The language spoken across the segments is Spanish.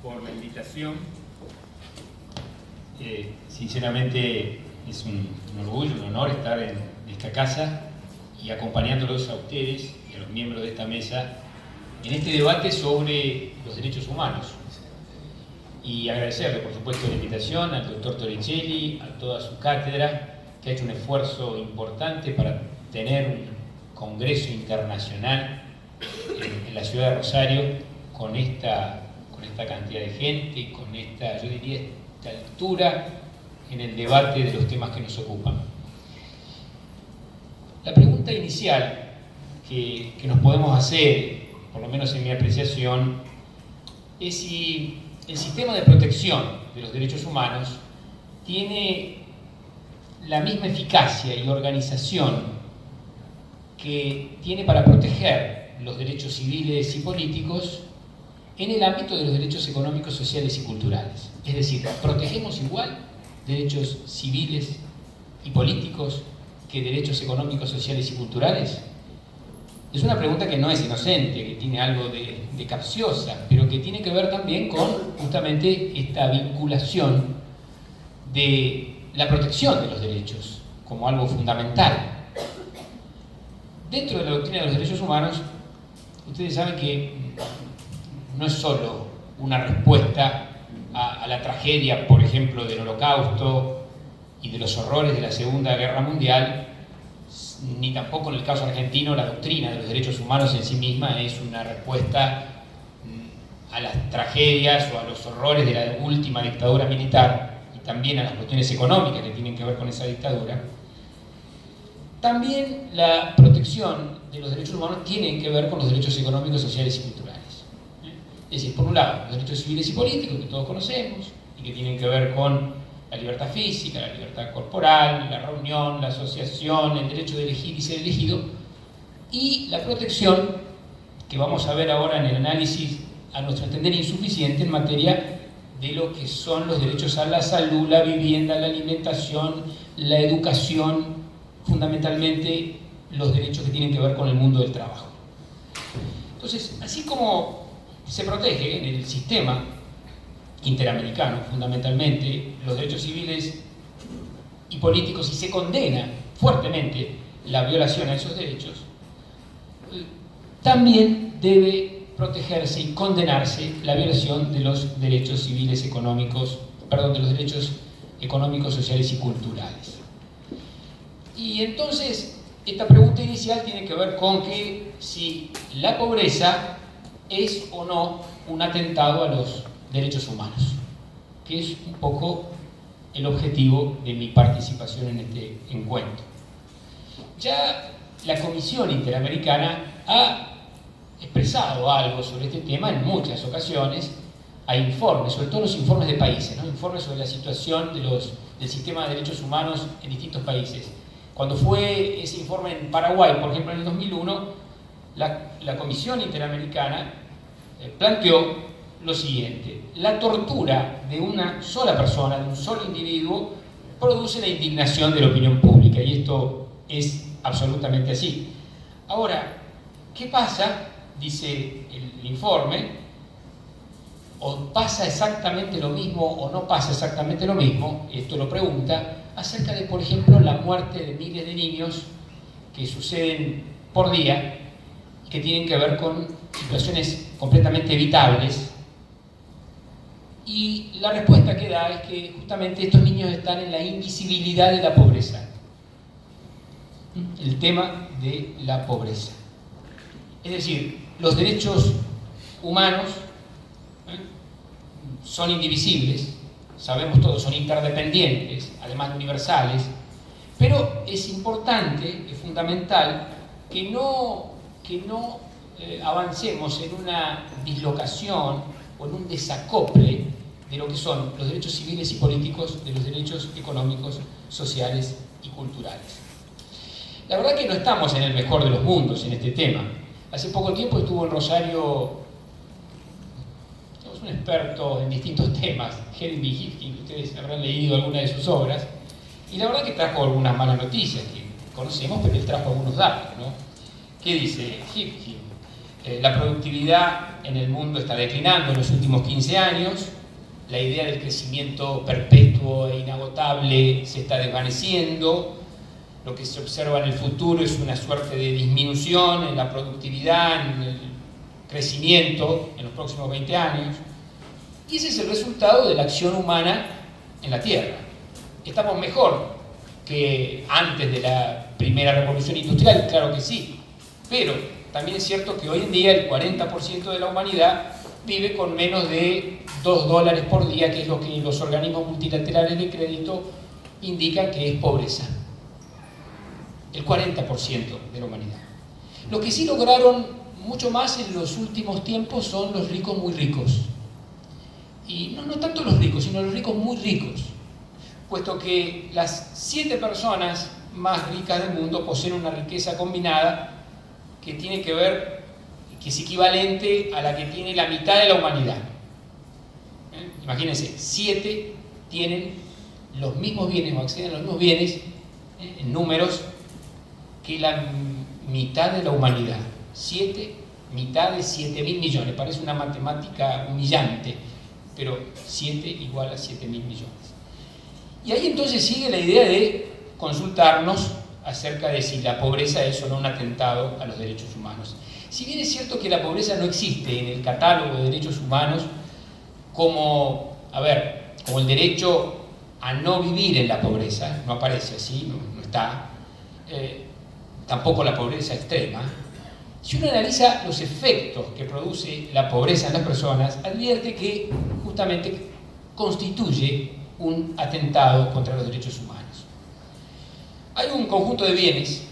por la invitación. Sinceramente es un orgullo, un honor estar en esta casa y acompañándolos a ustedes y a los miembros de esta mesa en este debate sobre los derechos humanos. Y agradecerle, por supuesto, la invitación al doctor Torricelli, a toda su cátedra, que ha hecho un esfuerzo importante para tener un congreso internacional en la ciudad de Rosario con esta cantidad de gente y con esta, yo diría, esta altura en el debate de los temas que nos ocupan. La pregunta inicial que nos podemos hacer, por lo menos en mi apreciación, es si el sistema de protección de los derechos humanos tiene la misma eficacia y organización que tiene para proteger los derechos civiles y políticos en el ámbito de los derechos económicos, sociales y culturales. Es decir, ¿protegemos igual derechos civiles y políticos que derechos económicos, sociales y culturales? Es una pregunta que no es inocente, que tiene algo de capciosa, pero que tiene que ver también con justamente esta vinculación de la protección de los derechos como algo fundamental. Dentro de la doctrina de los derechos humanos, ustedes saben que no es solo una respuesta a la tragedia, por ejemplo, del Holocausto y de los horrores de la Segunda Guerra Mundial, ni tampoco en el caso argentino la doctrina de los derechos humanos en sí misma es una respuesta a las tragedias o a los horrores de la última dictadura militar y también a las cuestiones económicas que tienen que ver con esa dictadura. También la protección de los derechos humanos tiene que ver con los derechos económicos, sociales y culturales. Es decir, por un lado, los derechos civiles y políticos que todos conocemos y que tienen que ver con la libertad física, la libertad corporal, la reunión, la asociación, el derecho de elegir y ser elegido, y la protección, que vamos a ver ahora en el análisis, a nuestro entender insuficiente en materia de lo que son los derechos a la salud, la vivienda, la alimentación, la educación, fundamentalmente los derechos que tienen que ver con el mundo del trabajo. Entonces, así como se protege en el sistema interamericano, fundamentalmente, los derechos civiles y políticos y se condena fuertemente la violación a esos derechos, también debe protegerse y condenarse la violación de los derechos civiles económicos, perdón, de los derechos económicos, sociales y culturales. Y entonces, esta pregunta inicial tiene que ver con que si la pobreza es o no un atentado a los derechos humanos, que es un poco el objetivo de mi participación en este encuentro. Ya la Comisión Interamericana ha expresado algo sobre este tema en muchas ocasiones. Hay informes, sobre todo los informes de países, ¿no? Informes sobre la situación del sistema de derechos humanos en distintos países. Cuando fue ese informe en Paraguay, por ejemplo, en el 2001, la Comisión Interamericana planteó lo siguiente: la tortura de una sola persona, de un solo individuo, produce la indignación de la opinión pública, y esto es absolutamente así. Ahora, ¿qué pasa? Dice el informe, o pasa exactamente lo mismo o no pasa exactamente lo mismo, esto lo pregunta, acerca de, por ejemplo, la muerte de miles de niños que suceden por día y que tienen que ver con situaciones completamente evitables. Y la respuesta que da es que justamente estos niños están en la invisibilidad de la pobreza. El tema de la pobreza. Es decir, los derechos humanos son indivisibles, sabemos todos, son interdependientes, además de universales, pero es importante, es fundamental que no avancemos en una dislocación o en un desacople de lo que son los derechos civiles y políticos de los derechos económicos, sociales y culturales. La verdad que no estamos en el mejor de los mundos en este tema. Hace poco tiempo estuvo en Rosario un experto en distintos temas, Jeremy Hifkin, que ustedes habrán leído alguna de sus obras, y la verdad que trajo algunas malas noticias que conocemos, pero él trajo algunos datos, ¿no? ¿Qué dice Hifkin? La productividad en el mundo está declinando en los últimos 15 años, la idea del crecimiento perpetuo e inagotable se está desvaneciendo, lo que se observa en el futuro es una suerte de disminución en la productividad, en el crecimiento en los próximos 20 años, y ese es el resultado de la acción humana en la Tierra. ¿Estamos mejor que antes de la primera revolución industrial? Claro que sí, pero también es cierto que hoy en día el 40% de la humanidad vive con menos de $2 por día, que es lo que los organismos multilaterales de crédito indican que es pobreza. El 40% de la humanidad. Los que sí lograron mucho más en los últimos tiempos son los ricos muy ricos. Y no tanto los ricos, sino los ricos muy ricos, puesto que las 7 personas más ricas del mundo poseen una riqueza combinada que tiene que ver, que es equivalente a la que tiene la mitad de la humanidad. Imagínense, 7 tienen los mismos bienes o acceden a los mismos bienes en números que la mitad de la humanidad. 7, mitad de 7.000 millones. Parece una matemática humillante, pero 7 igual a 7.000 millones. Y ahí entonces sigue la idea de consultarnos acerca de si la pobreza es o no un atentado a los derechos humanos. Si bien es cierto que la pobreza no existe en el catálogo de derechos humanos como el derecho a no vivir en la pobreza, no aparece así, no está, tampoco la pobreza extrema. Si uno analiza los efectos que produce la pobreza en las personas, advierte que justamente constituye un atentado contra los derechos humanos. Hay un conjunto de bienes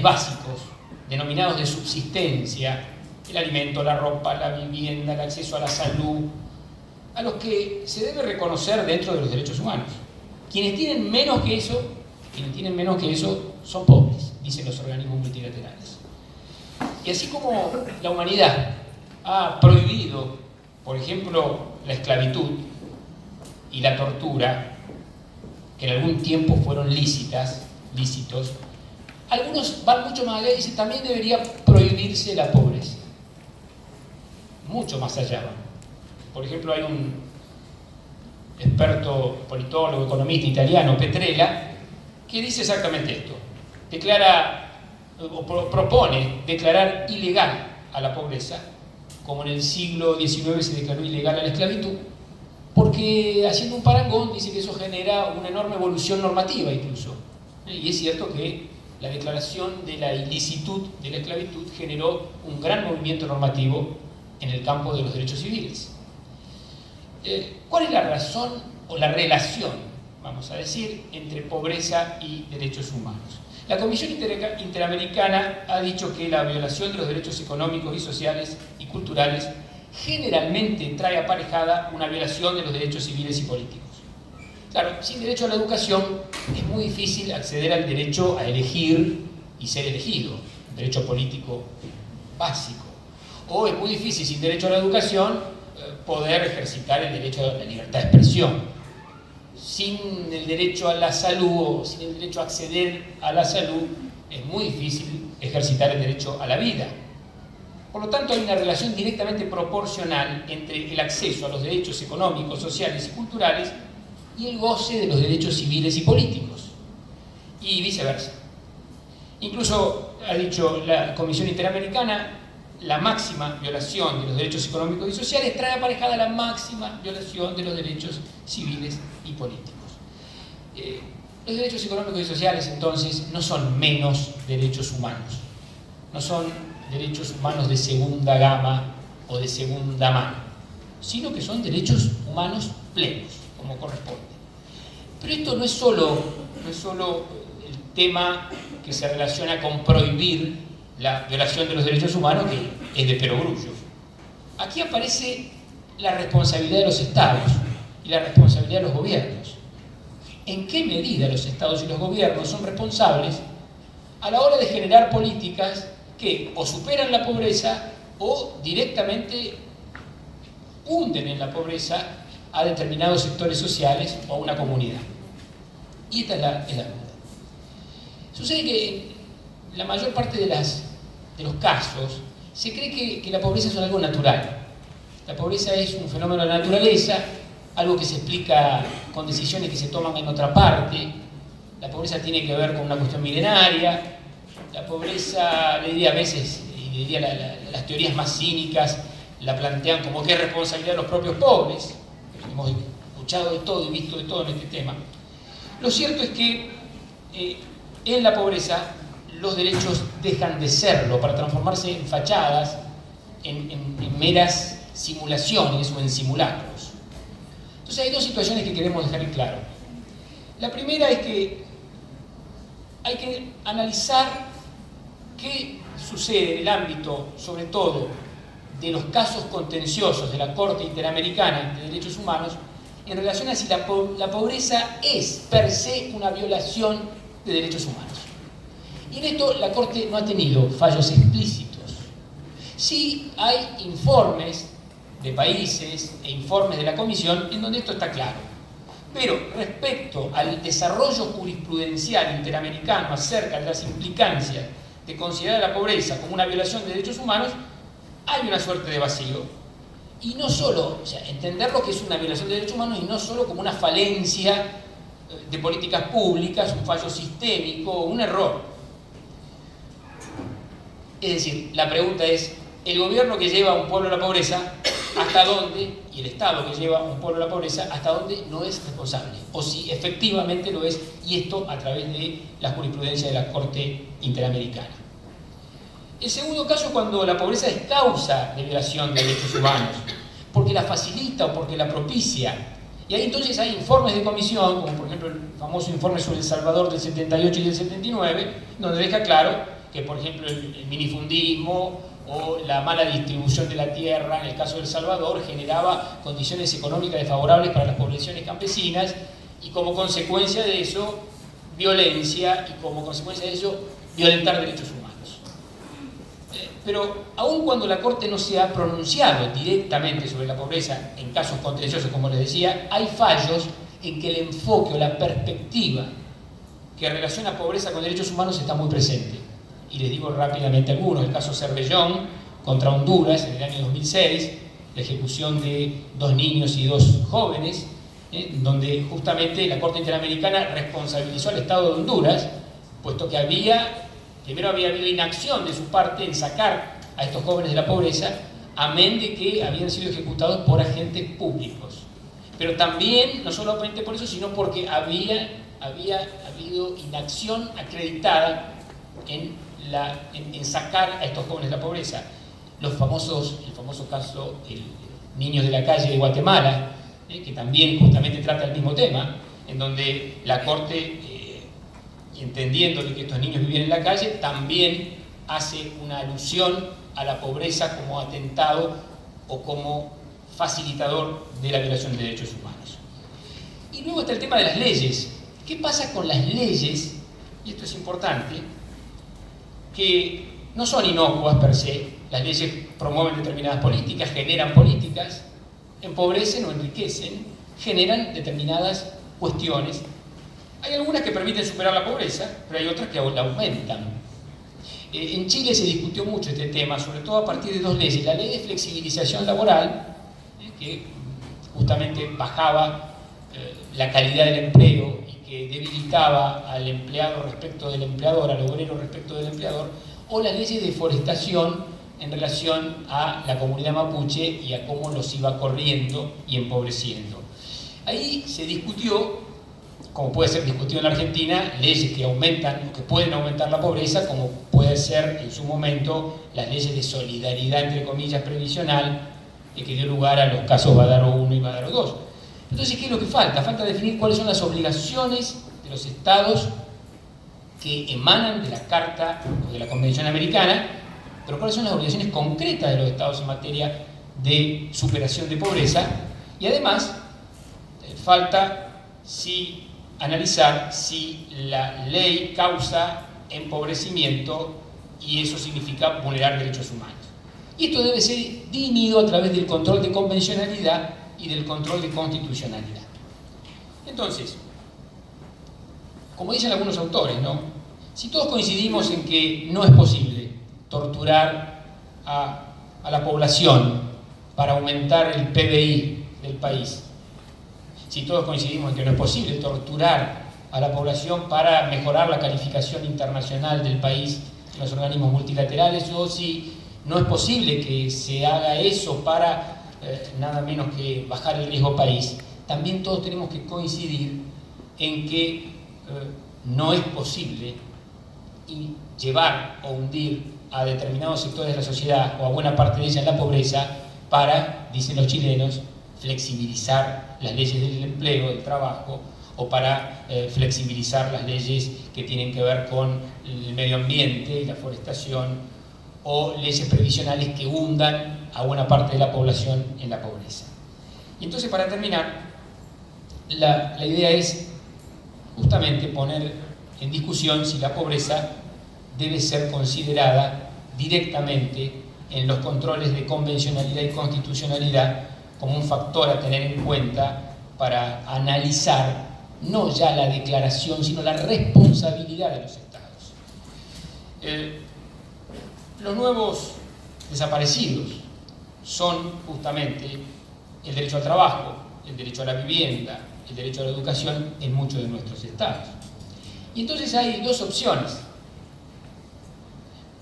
básicos, denominados de subsistencia, el alimento, la ropa, la vivienda, el acceso a la salud, a los que se debe reconocer dentro de los derechos humanos. Quienes tienen menos que eso son pobres, dicen los organismos multilaterales. Y así como la humanidad ha prohibido, por ejemplo, la esclavitud y la tortura, que en algún tiempo fueron lícitos, algunos van mucho más allá y dicen también debería prohibirse la pobreza. Mucho más allá van. Por ejemplo, hay un experto politólogo, economista italiano, Petrella, que dice exactamente esto. Propone declarar ilegal a la pobreza, como en el siglo XIX se declaró ilegal a la esclavitud, porque haciendo un parangón dice que eso genera una enorme evolución normativa incluso. Y es cierto que la declaración de la ilicitud de la esclavitud generó un gran movimiento normativo en el campo de los derechos civiles. ¿Cuál es la razón o la relación, vamos a decir, entre pobreza y derechos humanos? La Comisión Interamericana ha dicho que la violación de los derechos económicos y sociales y culturales generalmente trae aparejada una violación de los derechos civiles y políticos. Claro, sin derecho a la educación es muy difícil acceder al derecho a elegir y ser elegido, un derecho político básico. O es muy difícil, sin derecho a la educación, poder ejercitar el derecho a la libertad de expresión. Sin el derecho a la salud o sin el derecho a acceder a la salud, es muy difícil ejercitar el derecho a la vida. Por lo tanto, hay una relación directamente proporcional entre el acceso a los derechos económicos, sociales y culturales y el goce de los derechos civiles y políticos, y viceversa. Incluso, ha dicho la Comisión Interamericana, la máxima violación de los derechos económicos y sociales trae aparejada la máxima violación de los derechos civiles y políticos. Los derechos económicos y sociales, entonces, no son menos derechos humanos, no son derechos humanos de segunda gama o de segunda mano, sino que son derechos humanos plenos, como corresponde. Pero esto no es solo el tema que se relaciona con prohibir la violación de los derechos humanos, que es de perogrullo. Aquí aparece la responsabilidad de los estados y la responsabilidad de los gobiernos. ¿En qué medida los estados y los gobiernos son responsables a la hora de generar políticas que o superan la pobreza o directamente hunden en la pobreza a determinados sectores sociales o a una comunidad? Y esta es la duda. Sucede que la mayor parte de los casos se cree que la pobreza es algo natural. La pobreza es un fenómeno de la naturaleza, algo que se explica con decisiones que se toman en otra parte. La pobreza tiene que ver con una cuestión milenaria. La pobreza, le diría a veces, y le diría las teorías más cínicas, la plantean como que es responsabilidad de los propios pobres. Hemos escuchado de todo y visto de todo en este tema. Lo cierto es que en la pobreza los derechos dejan de serlo para transformarse en fachadas, en meras simulaciones o en simulacros. Entonces hay dos situaciones que queremos dejar en claro. La primera es que hay que analizar qué sucede en el ámbito, sobre todo, de los casos contenciosos de la Corte Interamericana de Derechos Humanos en relación a si la pobreza es per se una violación de derechos humanos. Y en esto la Corte no ha tenido fallos explícitos. Sí hay informes de países e informes de la Comisión en donde esto está claro. Pero respecto al desarrollo jurisprudencial interamericano acerca de las implicancias de considerar la pobreza como una violación de derechos humanos, hay una suerte de vacío. Y no solo, o sea, entender lo que es una violación de derechos humanos y no solo como una falencia de políticas públicas, un fallo sistémico, un error. Es decir, la pregunta es, ¿el gobierno que lleva a un pueblo a la pobreza, hasta dónde, y el Estado que lleva a un pueblo a la pobreza, hasta dónde no es responsable? O si efectivamente lo es, y esto a través de la jurisprudencia de la Corte Interamericana. El segundo caso es cuando la pobreza es causa de violación de derechos humanos, porque la facilita o porque la propicia. Y ahí entonces hay informes de comisión, como por ejemplo el famoso informe sobre El Salvador del 78 y del 79, donde deja claro que, por ejemplo, el minifundismo o la mala distribución de la tierra, en el caso de El Salvador, generaba condiciones económicas desfavorables para las poblaciones campesinas y como consecuencia de eso, violencia y como consecuencia de eso, violentar derechos humanos. Pero aun cuando la Corte no se ha pronunciado directamente sobre la pobreza en casos contenciosos, como les decía, hay fallos en que el enfoque o la perspectiva que relaciona pobreza con derechos humanos está muy presente. Y les digo rápidamente algunos. El caso Cervellón contra Honduras en el año 2006, la ejecución de 2 niños y 2 jóvenes, donde justamente la Corte Interamericana responsabilizó al Estado de Honduras, puesto que primero había habido inacción de su parte en sacar a estos jóvenes de la pobreza, amén de que habían sido ejecutados por agentes públicos. Pero también, no solamente por eso, sino porque había habido inacción acreditada en sacar a estos jóvenes de la pobreza. El famoso caso Niños de la Calle de Guatemala, que también justamente trata el mismo tema, en donde la Corte, entendiendo que estos niños vivían en la calle, también hace una alusión a la pobreza como atentado o como facilitador de la violación de derechos humanos. Y luego está el tema de las leyes. ¿Qué pasa con las leyes? Y esto es importante, que no son inocuas per se. Las leyes promueven determinadas políticas, generan políticas, empobrecen o enriquecen, generan determinadas cuestiones. Hay algunas que permiten superar la pobreza, pero hay otras que la aumentan. En Chile se discutió mucho este tema, sobre todo a partir de 2 leyes. La ley de flexibilización laboral, que justamente bajaba la calidad del empleo y que debilitaba al empleado respecto del empleador, al obrero respecto del empleador, o las leyes de forestación en relación a la comunidad mapuche y a cómo los iba corriendo y empobreciendo. Ahí se discutió, como puede ser discutido en la Argentina, leyes que aumentan o que pueden aumentar la pobreza, como puede ser en su momento las leyes de solidaridad, entre comillas, previsional, que dio lugar a los casos Badaro 1 y Badaro 2. Entonces, ¿qué es lo que falta? Falta definir cuáles son las obligaciones de los estados que emanan de la Carta o de la Convención Americana, pero cuáles son las obligaciones concretas de los estados en materia de superación de pobreza. Y además, falta analizar si la ley causa empobrecimiento y eso significa vulnerar derechos humanos. Y esto debe ser dirimido a través del control de convencionalidad y del control de constitucionalidad. Entonces, como dicen algunos autores, ¿no? Si todos coincidimos en que no es posible torturar a la población para aumentar el PBI del país. Si todos coincidimos en que no es posible torturar a la población para mejorar la calificación internacional del país en los organismos multilaterales, o si no es posible que se haga eso para nada menos que bajar el riesgo país, también todos tenemos que coincidir en que no es posible llevar o hundir a determinados sectores de la sociedad o a buena parte de ella en la pobreza para, dicen los chilenos, flexibilizar las leyes del empleo, del trabajo, o para flexibilizar las leyes que tienen que ver con el medio ambiente y la forestación, o leyes previsionales que hundan a buena parte de la población en la pobreza. Y entonces, para terminar, la idea es justamente poner en discusión si la pobreza debe ser considerada directamente en los controles de convencionalidad y constitucionalidad como un factor a tener en cuenta para analizar no ya la declaración, sino la responsabilidad de los estados. Los nuevos desaparecidos son justamente el derecho al trabajo, el derecho a la vivienda, el derecho a la educación en muchos de nuestros estados. Y entonces hay dos opciones.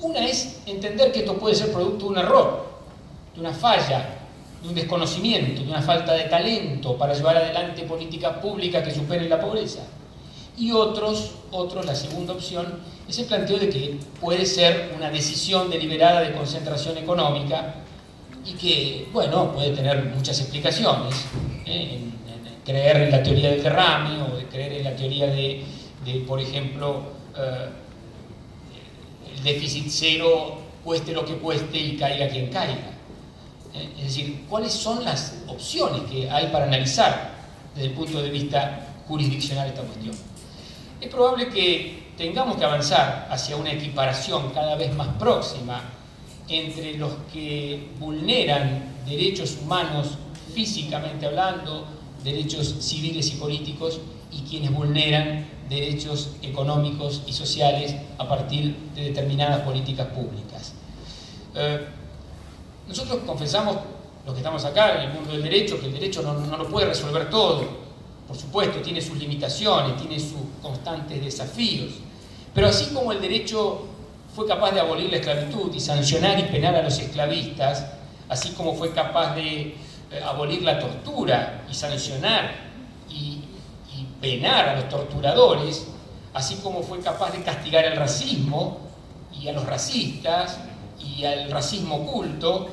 Una es entender que esto puede ser producto de un error, de una falla, de un desconocimiento, de una falta de talento para llevar adelante políticas públicas que superen la pobreza. Y otros, la segunda opción, es el planteo de que puede ser una decisión deliberada de concentración económica y que, bueno, puede tener muchas explicaciones, en creer en la teoría del derrame o de creer en la teoría de por ejemplo, el déficit cero, cueste lo que cueste y caiga quien caiga. Es decir, ¿cuáles son las opciones que hay para analizar desde el punto de vista jurisdiccional esta cuestión? Es probable que tengamos que avanzar hacia una equiparación cada vez más próxima entre los que vulneran derechos humanos físicamente hablando, derechos civiles y políticos, y quienes vulneran derechos económicos y sociales a partir de determinadas políticas públicas. Nosotros confesamos, los que estamos acá en el mundo del derecho, que el derecho no lo puede resolver todo. Por supuesto, tiene sus limitaciones, tiene sus constantes desafíos. Pero así como el derecho fue capaz de abolir la esclavitud y sancionar y penar a los esclavistas, así como fue capaz de abolir la tortura y sancionar y penar a los torturadores, así como fue capaz de castigar el racismo y a los racistas y al racismo oculto,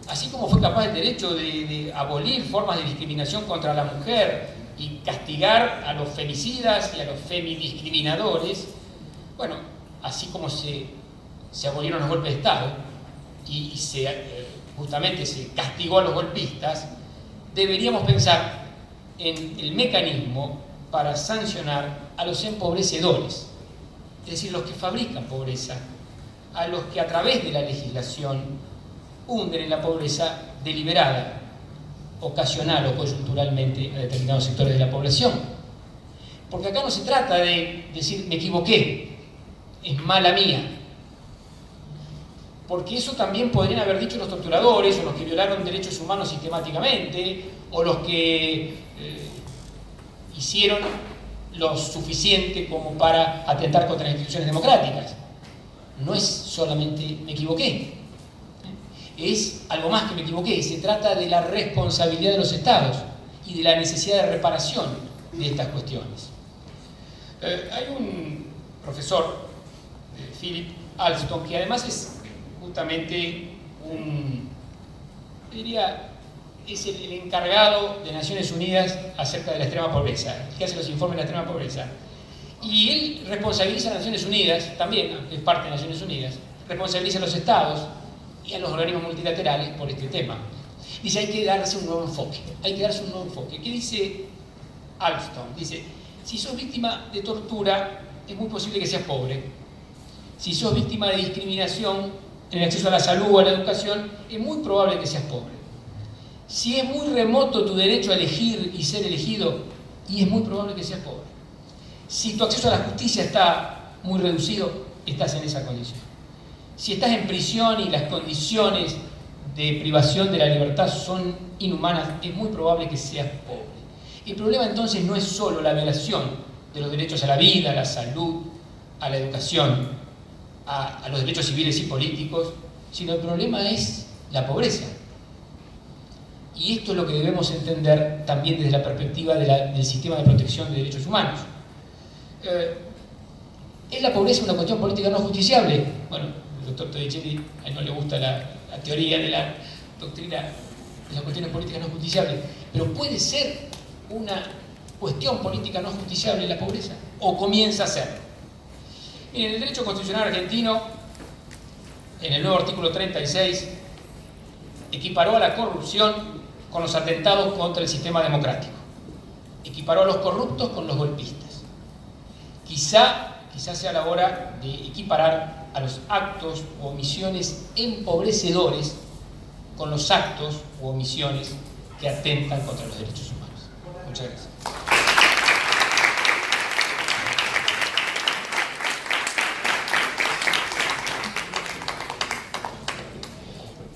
así como fue capaz el derecho de abolir formas de discriminación contra la mujer y castigar a los femicidas y a los femidiscriminadores, bueno, así como se abolieron los golpes de Estado y justamente se castigó a los golpistas, deberíamos pensar en el mecanismo para sancionar a los empobrecedores, es decir, los que fabrican pobreza, a los que a través de la legislación hunden en la pobreza deliberada, ocasional o coyunturalmente a determinados sectores de la población. Porque acá no se trata de decir me equivoqué, es mala mía, porque eso también podrían haber dicho los torturadores o los que violaron derechos humanos sistemáticamente o los que hicieron lo suficiente como para atentar contra las instituciones democráticas. No es solamente me equivoqué, es algo más que me equivoqué. Se trata de la responsabilidad de los estados y de la necesidad de reparación de estas cuestiones. Hay un profesor, Philip Alston, que además es justamente es el encargado de Naciones Unidas acerca de la extrema pobreza, el que hace los informes de la extrema pobreza. Y él responsabiliza a Naciones Unidas, también, aunque es parte de Naciones Unidas, responsabiliza a los estados y a los organismos multilaterales por este tema. Dice, hay que darse un nuevo enfoque, ¿Qué dice Alston? Dice, si sos víctima de tortura, es muy posible que seas pobre. Si sos víctima de discriminación en el acceso a la salud o a la educación, es muy probable que seas pobre. Si es muy remoto tu derecho a elegir y ser elegido, y es muy probable que seas pobre. Si tu acceso a la justicia está muy reducido, estás en esa condición. Si estás en prisión y las condiciones de privación de la libertad son inhumanas, es muy probable que seas pobre. El problema entonces no es solo la violación de los derechos a la vida, a la salud, a la educación, a los derechos civiles y políticos, sino el problema es la pobreza. Y esto es lo que debemos entender también desde la perspectiva del sistema de protección de derechos humanos. ¿Es la pobreza una cuestión política no justiciable? Bueno, el doctor Torricelli, a él no le gusta la teoría de la doctrina de las cuestiones políticas no justiciables, pero puede ser una cuestión política no justiciable la pobreza, o comienza a ser. Miren, el derecho constitucional argentino, en el nuevo artículo 36, equiparó a la corrupción con los atentados contra el sistema democrático. Equiparó a los corruptos con los golpistas. Quizá sea la hora de equiparar a los actos u omisiones empobrecedores con los actos u omisiones que atentan contra los derechos humanos. Muchas gracias.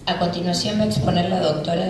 A continuación va a exponer la doctora